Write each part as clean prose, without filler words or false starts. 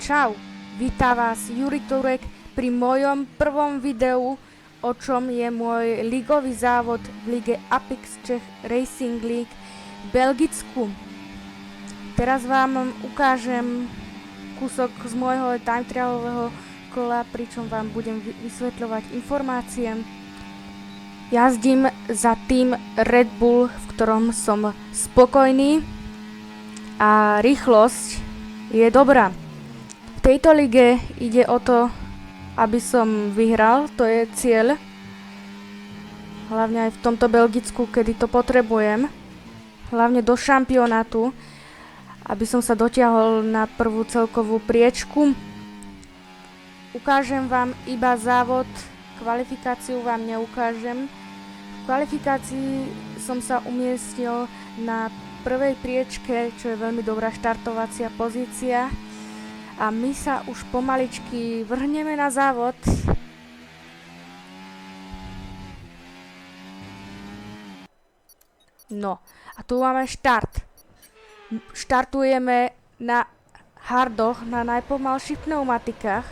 Čau, víta vás Juri Turek pri mojom prvom videu, o čom je môj ligový závod v lige Apex Czech Racing League v Belgicku. Teraz vám ukážem kúsok z môjho time trialového kola, pričom vám budem vysvetľovať informácie. Jazdím za tým Red Bull, v ktorom som spokojný a rýchlosť je dobrá. V tejto lige ide o to, aby som vyhral, to je cieľ. Hlavne aj v tomto Belgicku, kedy to potrebujem. Hlavne do šampionátu, aby som sa dotiahol na prvú celkovú priečku. Ukážem vám iba závod, kvalifikáciu vám neukážem. V kvalifikácii som sa umiestnil na prvej priečke, čo je veľmi dobrá štartovacia pozícia. A my sa už pomaličky vrhneme na závod. No, a tu máme štart. Štartujeme na hardoch, na najpomalších pneumatikách.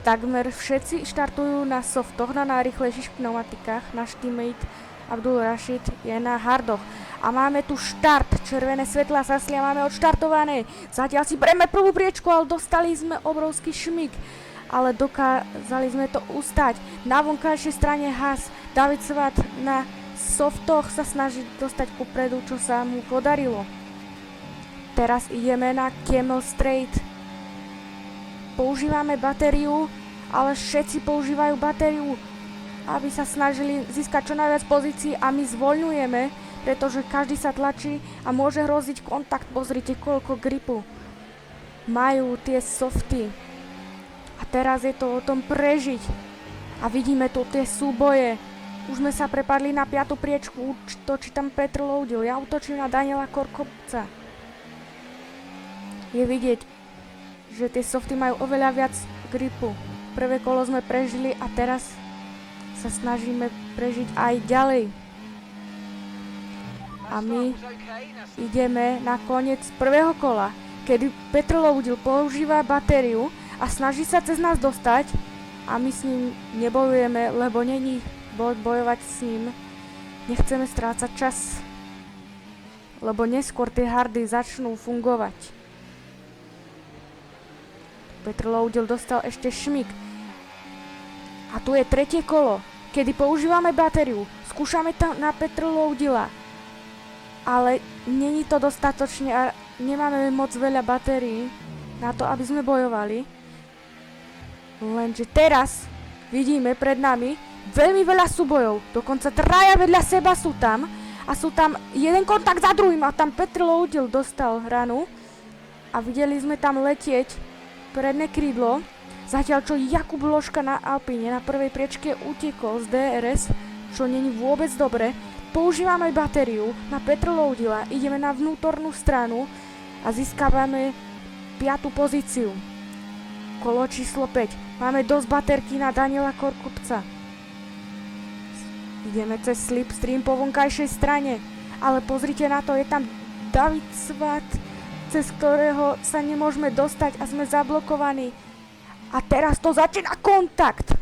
Takmer všetci štartujú na softoch, na najrýchlejších pneumatikách. Náš teammate Abdul Rashid je na hardoch. A máme tu štart, červené svetlá zaslia, máme odštartované. Zatiaľ si bereme prvú priečku, ale dostali sme obrovský šmik. Ale dokázali sme to ustať. Na vonkajšej strane Haas, David Svat na softoch sa snaží dostať kupredu, čo sa mu podarilo. Teraz ideme na Camel Straight. Používame batériu, ale všetci používajú batériu, aby sa snažili získať čo najviac pozícií, a my zvoľňujeme, pretože každý sa tlačí a môže hroziť kontakt. Pozrite, koľko gripu majú tie softy. A teraz je to o tom prežiť. A vidíme tu tie súboje. Už sme sa prepadli na 5. priečku, točí tam Petr Loudil. Ja útočím na Daniela Korkopca. Je vidieť, že tie softy majú oveľa viac gripu. Prvé kolo sme prežili a teraz sa snažíme prežiť aj ďalej. A my ideme na koniec prvého kola, kedy Petr Loudil používa batériu a snaží sa cez nás dostať a my s ním nebojujeme, lebo není bojovať s ním. Nechceme strácať čas, lebo neskôr tie hardy začnú fungovať. Petr Loudil dostal ešte šmik. A tu je tretie kolo, kedy používame batériu. Skúšame tam na Petra Loudila. Ale není to dostatočne a nemáme moc veľa batérií na to, aby sme bojovali. Lenže teraz vidíme pred nami veľmi veľa súbojov. Dokonca traja vedľa seba sú tam. A sú tam jeden kontakt za druhým. A tam Petr Loudil dostal ranu. A videli sme tam letieť predné krídlo. Zatiaľ čo Jakub Loška na Alpine na prvej priečke utekol z DRS, čo není vôbec dobre. Používame batériu na Petra Loudila, ideme na vnútornú stranu a získavame 5. pozíciu. Kolo číslo 5. Máme dosť batérky na Daniela Korkopca. Ideme cez slipstream po vonkajšej strane, ale pozrite na to, je tam David Svat, cez ktorého sa nemôžeme dostať a sme zablokovaní. A teraz to začína kontakt.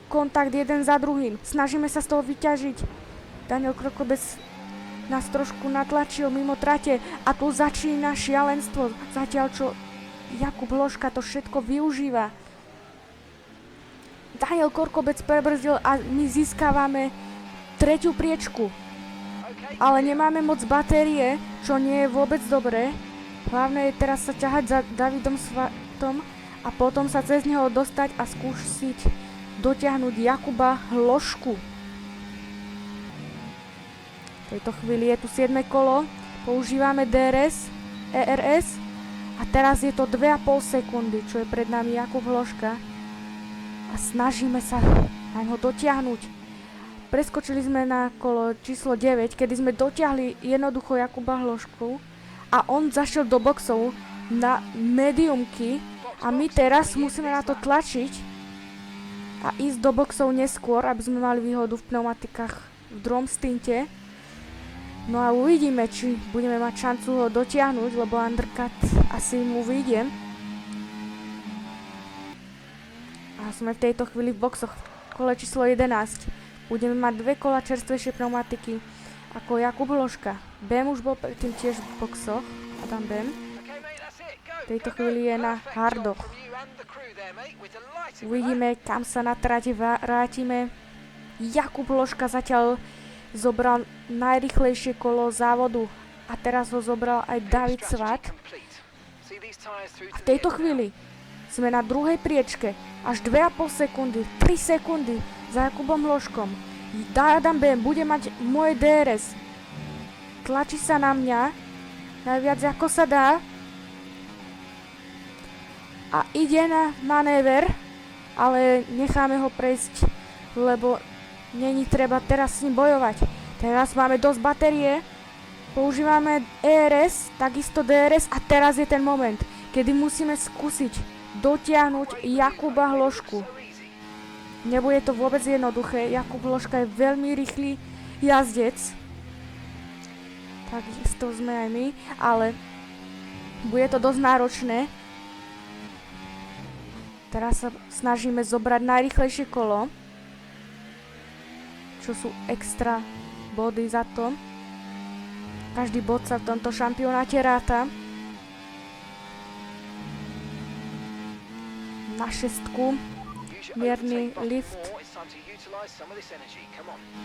Kontakt jeden za druhým. Snažíme sa z toho vyťažiť. Daniel Korkobec nás trošku natlačil mimo trate a tu začína šialenstvo. Zatiaľ čo Jakub Loška to všetko využíva. Daniel Korkobec prebrzdil a my získavame 3. priečku. Ale nemáme moc batérie, čo nie je vôbec dobré. Hlavné je teraz sa ťahať za Davidom Svatom a potom sa cez neho dostať a skúsiť dotiahnuť Jakuba Lošku. V tejto chvíli je tu 7. kolo, používame DRS, ERS a teraz je to 2,5 sekundy, čo je pred nami Jakub Loška a snažíme sa na ňo dotiahnuť. Preskočili sme na kolo číslo 9, kedy sme dotiahli jednoducho Jakuba Lošku a on zašiel do boxov na mediumky a my teraz musíme na to tlačiť a ísť do boxov neskôr, aby sme mali výhodu v pneumatikách v druhom stinte. No a uvidíme, či budeme mať šancu ho dotiahnuť, lebo undercut asi mu vyjde. A sme v tejto chvíli v boxoch. Kole číslo 11. Budeme mať 2 kola čerstvejšie pneumatiky ako Jakub Hložka. Bem už bol predtým tiež v boxoch. Adam Bem. V tejto chvíli je na hardoch. Uvidíme, kam sa na trati vrátime. Jakub Hložka zatiaľ zobral najrýchlejšie kolo závodu. A teraz ho zobral aj David Svat. A v tejto chvíli sme na druhej priečke. Až 2,5 sekundy, 3 sekundy za Jakubom Hložkom. Adam Bem bude mať moje DRS. Tlačí sa na mňa najviac ako sa dá. A ide na manéver, ale necháme ho prejsť, lebo není treba teraz s ním bojovať. Teraz máme dosť batérie. Používame ERS, takisto DRS a teraz je ten moment, kedy musíme skúsiť dotiahnuť Jakuba Hložku. Nebude to vôbec jednoduché, Jakub Hložka je veľmi rýchly jazdec. Takisto sme aj my, ale bude to dosť náročné. Teraz sa snažíme zobrať najrýchlejšie kolo, čo sú extra body za to. Každý bod sa v tomto šampionáte ráta. Na 6, mierny lift.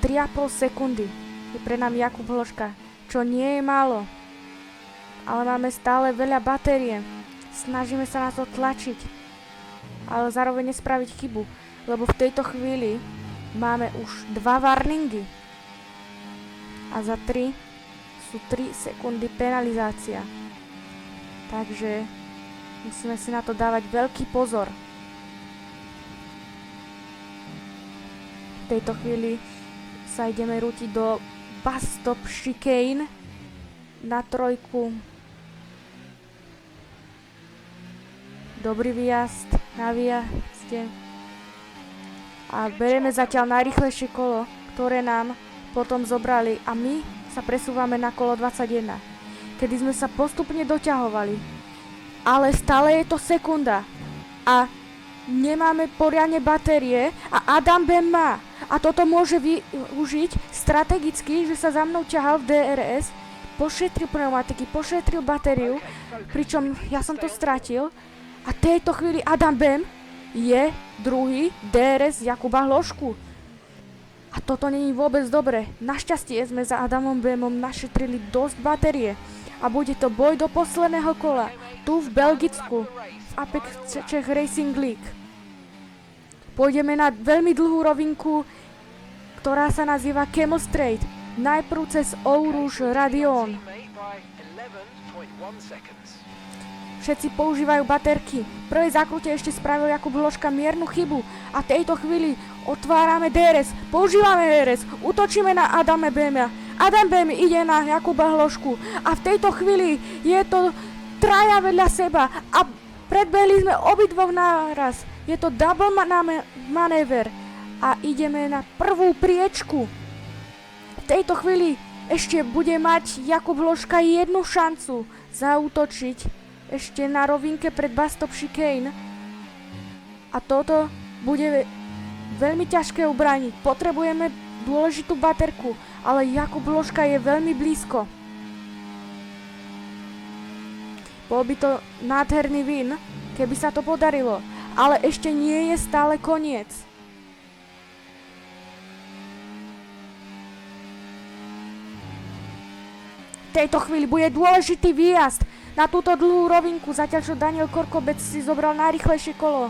3,5 sekundy je pre nami Jakub Hložka, čo nie je málo. Ale máme stále veľa batérie. Snažíme sa na to tlačiť, ale zároveň nespraviť chybu, lebo v tejto chvíli máme už 2 warningy. A za 3 sú 3 sekundy penalizácia. Takže musíme si na to dávať veľký pozor. V tejto chvíli sa ideme rútiť do bus stop chicane na 3. Dobrý výjazd na výjazde. A bereme zatiaľ najrýchlejšie kolo, ktoré nám potom zobrali a my sa presúvame na kolo 21, kedy sme sa postupne doťahovali. Ale stále je to sekunda a nemáme poriadne batérie a Adam Bem má. A toto môže využiť strategicky, že sa za mnou ťahal v DRS, pošetril pneumatiky, pošetril batériu, pričom ja som to stratil. A v tejto chvíli Adam Bem je druhý DRS Jakuba Hložku. A toto není vôbec dobre. Našťastie sme za Adamom Bemom našetrili dosť batérie. A bude to boj do posledného kola. Tu v Belgicku. V Apex Czech Racing League. Pôjdeme na veľmi dlhú rovinku, ktorá sa nazýva Camel Straight. Najprv cez Eau Rouge Radion. Všetci používajú baterky. V prvej zákrute ešte spravil Jakub Hložka miernu chybu. A v tejto chvíli otvárame DRS. Používame DRS. Útočíme na Adama Bema. Adam Bem ide na Jakuba Hložku. A v tejto chvíli je to traja vedľa seba. A predbehli sme obidvoch naraz. Je to double manéver. A ideme na prvú priečku. V tejto chvíli ešte bude mať Jakub Hložka jednu šancu zaútočiť ešte na rovinke pred bus stop chicane. A toto bude veľmi ťažké ubrániť. Potrebujeme dôležitú baterku, ale Jakub Hložka je veľmi blízko. Bol by to nádherný win, keby sa to podarilo, ale ešte nie je stále koniec. V tejto chvíli bude dôležitý výjazd na túto dlhú rovinku, zatiaľ čo Daniel Korkobec si zobral najrýchlejšie kolo.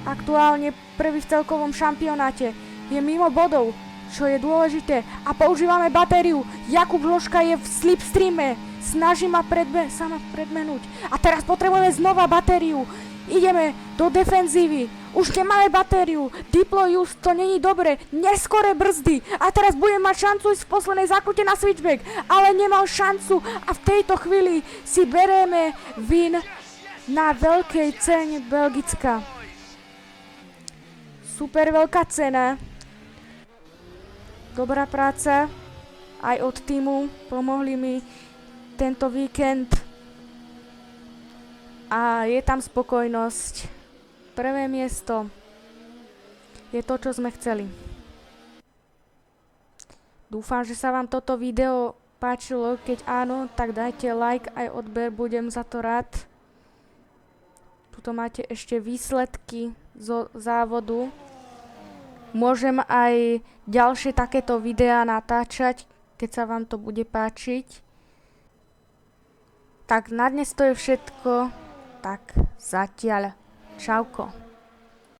Aktuálne prvý v celkovom šampionáte. Je mimo bodov, čo je dôležité. A používame batériu. Jakub Hložka je v slipstreame. Snaží ma predmenúť. A teraz potrebujeme znova batériu. Ideme do defenzívy. Už nemáme batériu. Diplo just, to není dobre. Neskore brzdy. A teraz budem mať šancu ísť v poslednej zákrute na switchback. Ale nemal šancu. A v tejto chvíli si bereme win na veľkej cene Belgicka. Super veľká cena. Dobrá práca. Aj od týmu. Pomohli mi tento víkend. A je tam spokojnosť. Prvé miesto je to, čo sme chceli. Dúfam, že sa vám toto video páčilo. Keď áno, tak dajte like aj odber, budem za to rád. Tuto máte ešte výsledky zo závodu. Môžem aj ďalšie takéto videá natáčať, keď sa vám to bude páčiť. Tak na dnes to je všetko. Tak zatiaľ. Čauko.